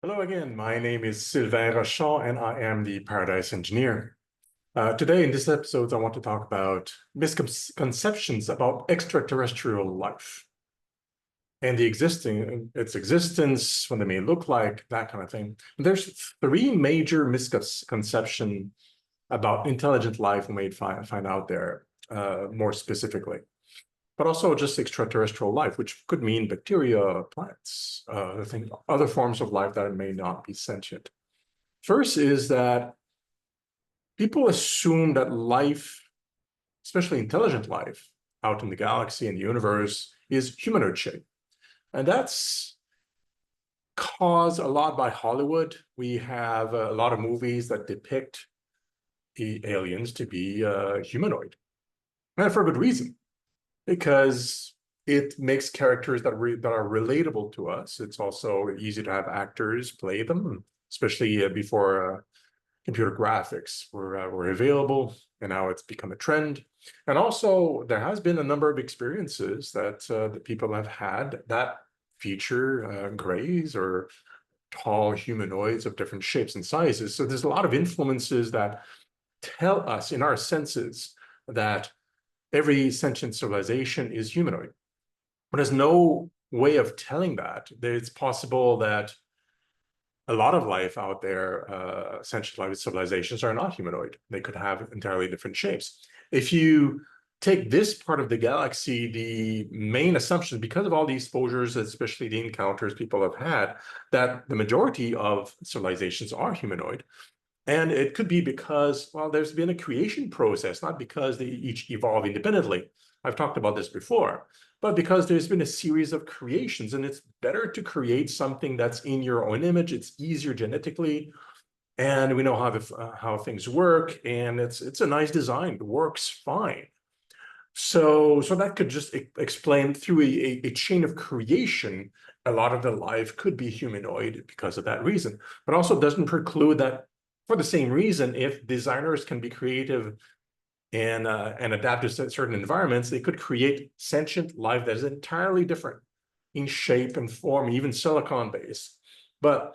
Hello again, my name is Sylvain Rochon and I am the Paradise Engineer. Today in this episode, I want to talk about misconceptions about extraterrestrial life and its existence, what they may look like, that kind of thing. There's three major misconceptions about intelligent life we may find out there, more specifically, but also just extraterrestrial life, which could mean bacteria, plants, other forms of life that may not be sentient. First is that people assume that life, especially intelligent life, out in the galaxy and the universe, is humanoid shaped. And that's caused a lot by Hollywood. We have a lot of movies that depict the aliens to be humanoid. And for good reason, because it makes characters that are relatable to us. It's also easy to have actors play them, especially before computer graphics were available, and now it's become a trend. And also, there has been a number of experiences that people have had that feature grays or tall humanoids of different shapes and sizes. So there's a lot of influences that tell us in our senses that every sentient civilization is humanoid. But there's no way of telling that. It's possible that a lot of life out there, sentient civilizations, are not humanoid. They could have entirely different shapes. If you take this part of the galaxy, the main assumption, because of all the exposures, especially the encounters people have had, that the majority of civilizations are humanoid. And it could be because, well, there's been a creation process, not because they each evolve independently. I've talked about this before, but because there's been a series of creations, and it's better to create something that's in your own image. It's easier genetically, and we know how things work, and it's a nice design. It works fine. So that could just explain through a chain of creation, a lot of the life could be humanoid because of that reason, but also doesn't preclude that for the same reason, if designers can be creative and adapt to certain environments, they could create sentient life that is entirely different in shape and form, even silicon-based. But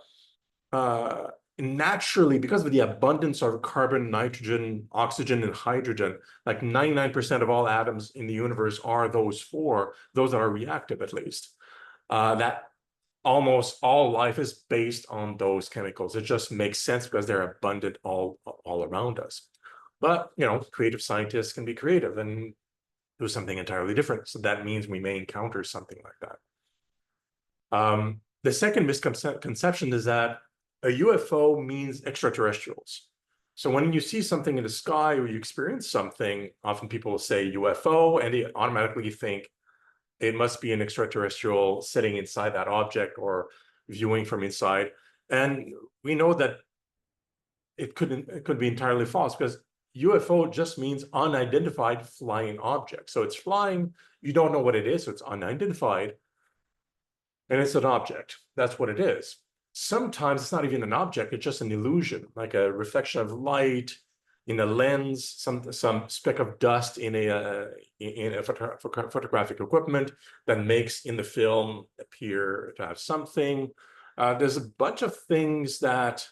naturally, because of the abundance of carbon, nitrogen, oxygen, and hydrogen, like 99% of all atoms in the universe are those four, those that are reactive at least, that almost all life is based on those chemicals. It just makes sense because they're abundant all around us. But, creative scientists can be creative and do something entirely different. So that means we may encounter something like that. The second misconception is that a UFO means extraterrestrials. So when you see something in the sky or you experience something, often people will say UFO, and they automatically think it must be an extraterrestrial sitting inside that object or viewing from inside. And we know that it could be entirely false, because UFO just means unidentified flying object. So it's flying, you don't know what it is, so it's unidentified, and it's an object. That's what it is. Sometimes it's not even an object, it's just an illusion, like a reflection of light in a lens, some speck of dust in a photographic equipment that makes in the film appear to have something. There's a bunch of things that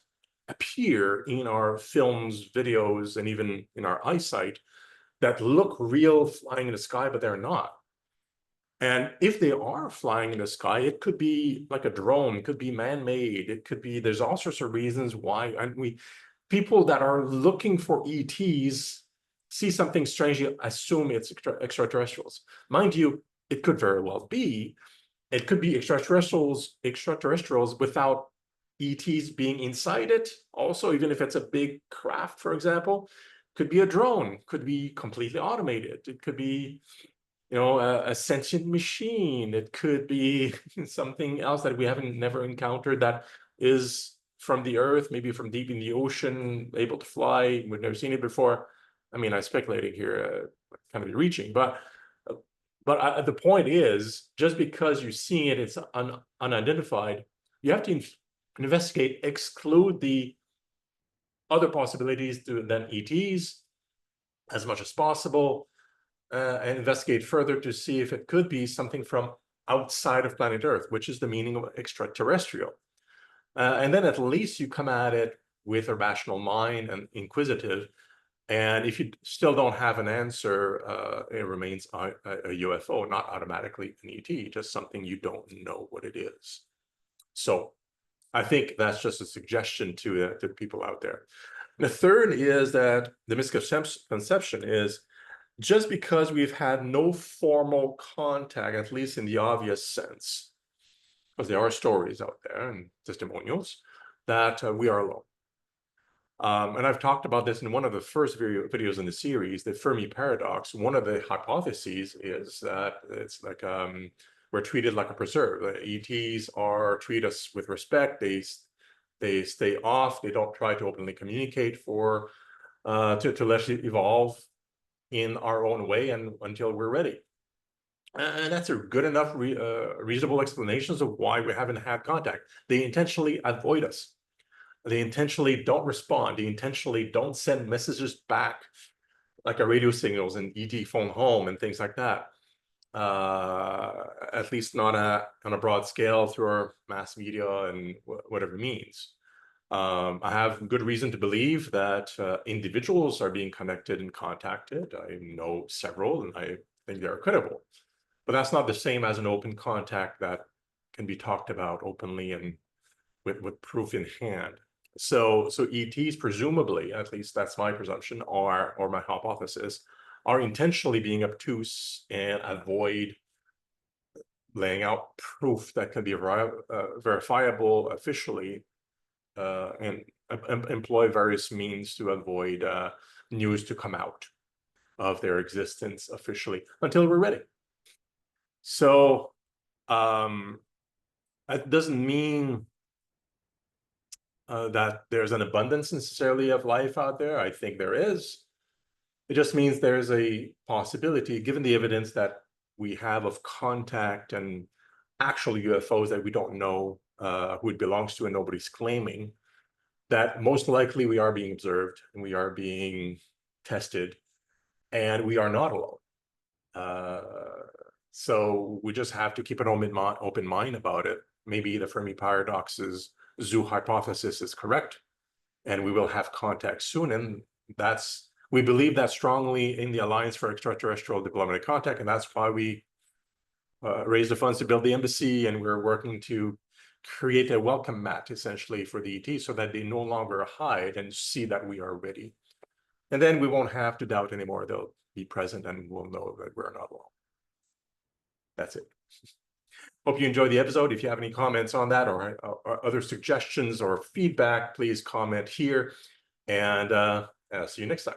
appear in our films, videos, and even in our eyesight that look real flying in the sky, but they're not. And if they are flying in the sky, it could be like a drone, it could be man-made, it could be, there's all sorts of reasons why. And people that are looking for ETs see something strange, you assume it's extraterrestrials. Mind you, it could very well be. It could be extraterrestrials without ETs being inside it. Also, even if it's a big craft, for example, could be a drone, could be completely automated. It could be, a sentient machine. It could be something else that we haven't never encountered that is from the Earth, maybe from deep in the ocean, able to fly. We've never seen it before. I mean, I'm speculating here, kind of reaching, but the point is, just because you see it, it's unidentified, you have to investigate, exclude the other possibilities than ETs as much as possible, and investigate further to see if it could be something from outside of planet Earth, which is the meaning of extraterrestrial. And then at least you come at it with a rational mind and inquisitive. And if you still don't have an answer, it remains a UFO, not automatically an ET, just something you don't know what it is. So I think that's just a suggestion to people out there. The third is that the misconception is just because we've had no formal contact, at least in the obvious sense, because there are stories out there and testimonials, that we are alone. And I've talked about this in one of the first videos in the series, the Fermi paradox. One of the hypotheses is that it's like we're treated like a preserve. The ETs are treat us with respect. They stay off. They don't try to openly communicate to let us evolve in our own way and until we're ready. And that's a good enough reasonable explanations of why we haven't had contact. They intentionally avoid us. They intentionally don't respond. They intentionally don't send messages back, like our radio signals and ET phone home and things like that. At least not on a broad scale through our mass media and whatever means. I have good reason to believe that individuals are being connected and contacted. I know several, and I think they're credible. But that's not the same as an open contact that can be talked about openly and with proof in hand. So ETs presumably, at least that's my presumption, or my hypothesis, are intentionally being obtuse and avoid laying out proof that can be verifiable officially, and employ various means to avoid news to come out of their existence officially until we're ready. So that doesn't mean that there's an abundance necessarily of life out there. I think there is. It just means there's a possibility, given the evidence that we have of contact and actual UFOs that we don't know who it belongs to and nobody's claiming, that most likely we are being observed and we are being tested and we are not alone. So we just have to keep an open mind about it. Maybe the Fermi paradox's zoo hypothesis is correct, and we will have contact soon. And we believe that strongly in the Alliance for Extraterrestrial Diplomatic Contact, and that's why we raised the funds to build the embassy, and we're working to create a welcome mat essentially for the ET so that they no longer hide and see that we are ready. And then we won't have to doubt anymore. They'll be present and we'll know that we're not alone. That's it. Hope you enjoyed the episode. If you have any comments on that or other suggestions or feedback, please comment here. And see you next time.